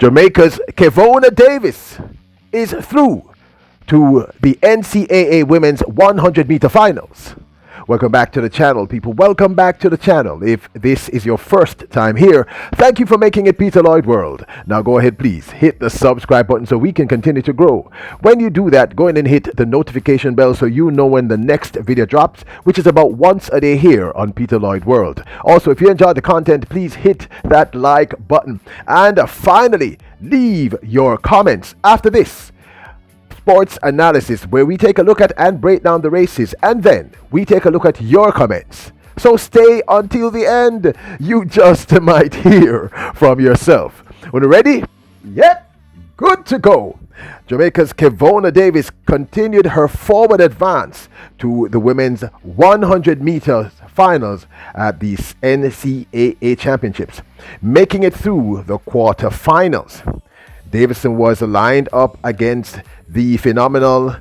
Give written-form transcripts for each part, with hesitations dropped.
Jamaica's Kevona Davis is through to the NCAA Women's 100-meter finals. Welcome back to the channel, people. Welcome back to the channel. If this is your first time here, thank you for making it Peter Lloyd World. Now go ahead, please hit the subscribe button so we can continue to grow. When you do that, go ahead and hit the notification bell so you know when the next video drops, which is about once a day here on Peter Lloyd World. Also, if you enjoyed the content, please hit that like button. And finally, leave your comments after this sports analysis, where we take a look at and break down the races, and then we take a look at your comments. So stay until the end. You just might hear from yourself. When you're ready, yep, good to go. Jamaica's Kevona Davis continued her forward advance to the women's 100 meters finals at the NCAA championships, making it through the quarterfinals. Davison was lined up against the phenomenal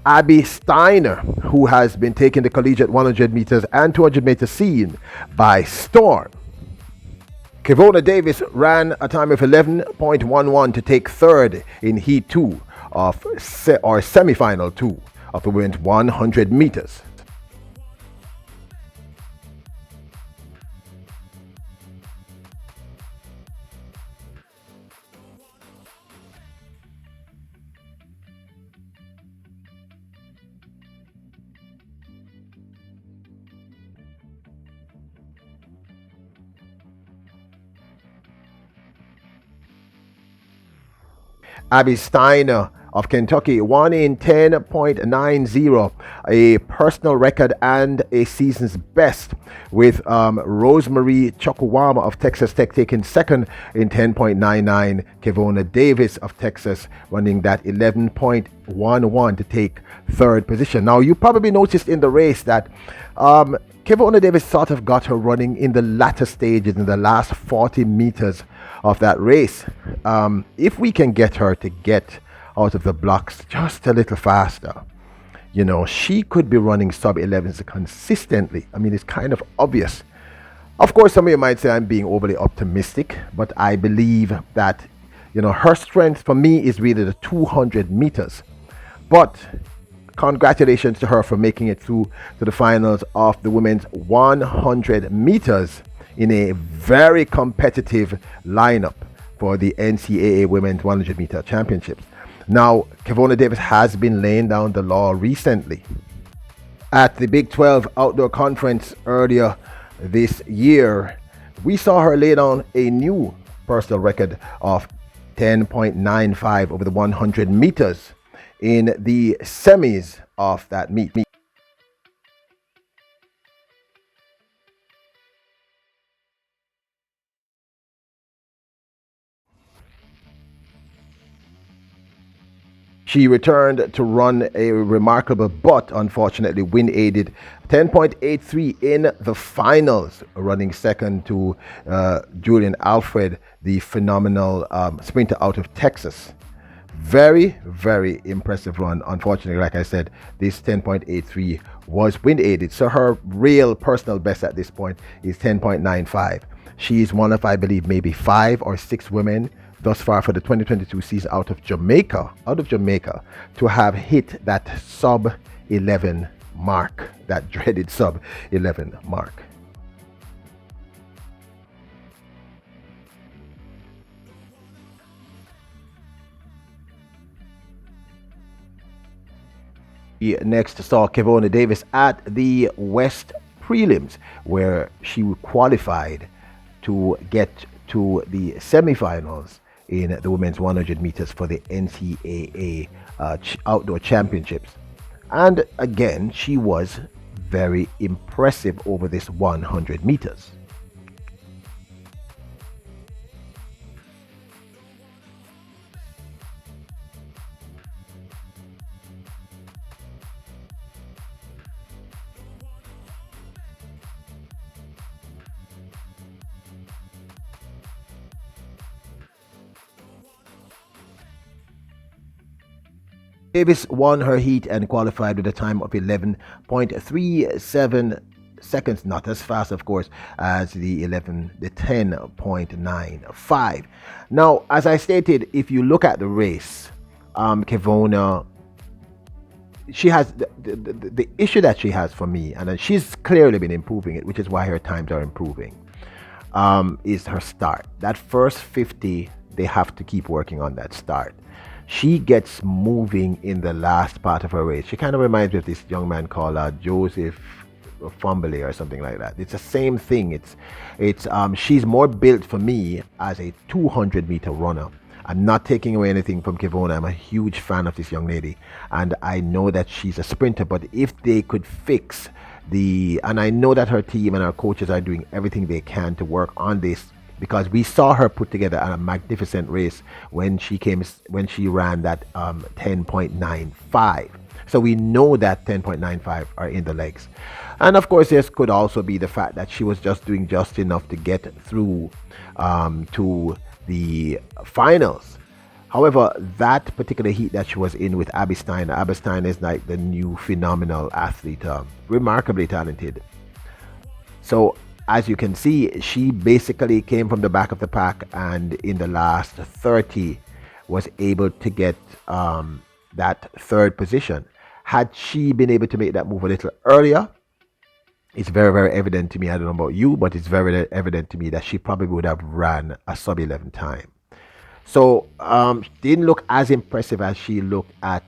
Abby Steiner, who has been taking the collegiate 100 meters and 200 meter scene by storm. Kevona Davis ran a time of 11.11 to take third in Heat 2 of semi-final 2 of the women's 100 meters. Abby Steiner of Kentucky won in 10.90, a personal record and a season's best, with Rosemary Chukwuwama of Texas Tech taking second in 10.99. Kevona Davis of Texas running that 11.11 to take third position. Now, you probably noticed in the race that Kevona Davis sort of got her running in the latter stages, in the last 40 meters of that race. If we can get her to get out of the blocks just a little faster, you know, she could be running sub 11s consistently. I mean, it's kind of obvious. Of course, some of you might say I'm being overly optimistic, but I believe that, you know, her strength for me is really the 200 meters. But congratulations to her for making it through to the finals of the women's 100 meters in a very competitive lineup for the NCAA Women's 100 meter championships. Now, Kevona Davis has been laying down the law recently. At the Big 12 Outdoor Conference earlier this year, we saw her lay down a new personal record of 10.95 over the 100 meters in the semis of that meet. She returned to run a remarkable but unfortunately wind-aided 10.83 in the finals, running second to Julian Alfred, the phenomenal sprinter out of Texas. Very, very impressive run. Unfortunately, like I said, this 10.83 was wind-aided, so her real personal best at this point is 10.95. She's one of, I believe, maybe 5 or 6 women thus far for the 2022 season out of Jamaica, to have hit that sub 11 mark, that dreaded sub 11 mark. We next saw Kevona Davis at the West Prelims, where she qualified to get to the semifinals in the women's 100 meters for the NCAA Outdoor Championships. And again, she was very impressive over this 100 meters. Davis won her heat and qualified with a time of 11.37 seconds, not as fast, of course, as the 10.95. Now, as I stated, if you look at the race, Kevona, she has the issue that she has for me, and then she's clearly been improving it, which is why her times are improving, is her start. That first 50, they have to keep working on that start. She gets moving in the last part of her race. She kind of reminds me of this young man called Joseph Fumbly or something like that. It's the same thing. It's she's more built for me as a 200-meter runner. I'm not taking away anything from Kevona. I'm a huge fan of this young lady, and I know that she's a sprinter. But if they could fix and I know that her team and our coaches are doing everything they can to work on this, because we saw her put together a magnificent race when she ran that 10.95. So we know that 10.95 are in the legs. And of course, this could also be the fact that she was just doing just enough to get through to the finals. However, that particular heat that she was in with Abby Stein is like the new phenomenal athlete, remarkably talented. So as you can see, she basically came from the back of the pack, and in the last 30 was able to get that third position. Had she been able to make that move a little earlier, it's very, very evident to me, I don't know about you, but it's very evident to me that she probably would have ran a sub 11 time. So didn't look as impressive as she looked at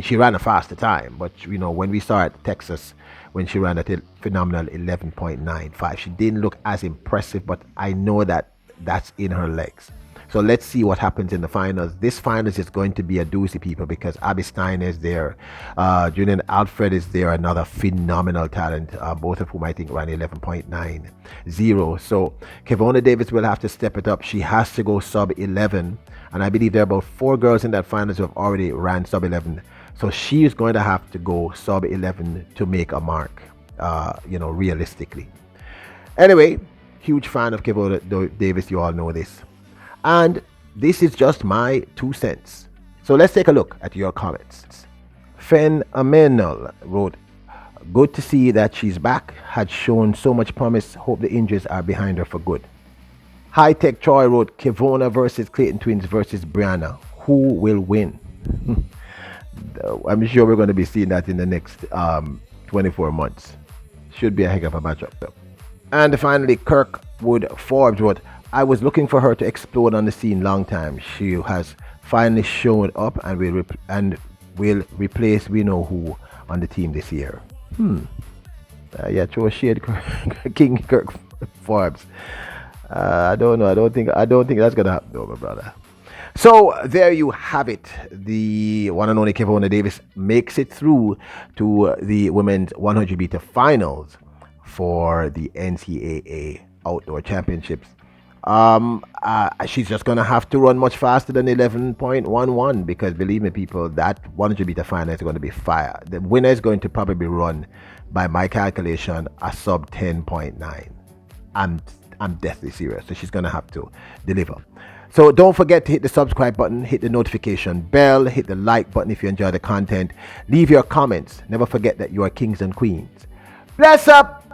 she ran a faster time, but when we saw at Texas, when she ran at a phenomenal 11.95, she didn't look as impressive, but I know that that's in her legs. So let's see what happens in the finals. This finals is going to be a doozy, people, because Abby Stein is there. Julian Alfred is there, another phenomenal talent, both of whom I think ran 11.90. So Kevona Davis will have to step it up. She has to go sub 11. And I believe there are about 4 girls in that finals who have already ran sub 11. So she is going to have to go sub 11 to make a mark, realistically. Anyway, huge fan of Kevona Davis. You all know this. And this is just my 2 cents. So let's take a look at your comments. Phenomenal wrote, good to see that she's back. Had shown so much promise. Hope the injuries are behind her for good. High Tech Troy wrote, Kevona versus Clayton Twins versus Brianna. Who will win? I'm sure we're going to be seeing that in the next 24 months. Should be a heck of a matchup though. And finally, Kirkwood Forbes wrote, I was looking for her to explode on the scene long time. She has finally shown up and will replace we know who on the team this year. Throw a shade, King Kirk Forbes. I don't know. I don't think that's gonna happen, though, my brother. So there you have it. The one and only Kevona Davis makes it through to the women's 100-meter finals for the NCAA Outdoor Championships. She's just gonna have to run much faster than 11.11, because believe me, people, that 100-meter final is going to be fire. The winner is going to probably run, by my calculation, a sub 10.9. I'm deathly serious. So she's gonna have to deliver. So don't forget to hit the subscribe button, hit the notification bell, hit the like button if you enjoy the content. Leave your comments. Never forget that you are kings and queens. Bless up.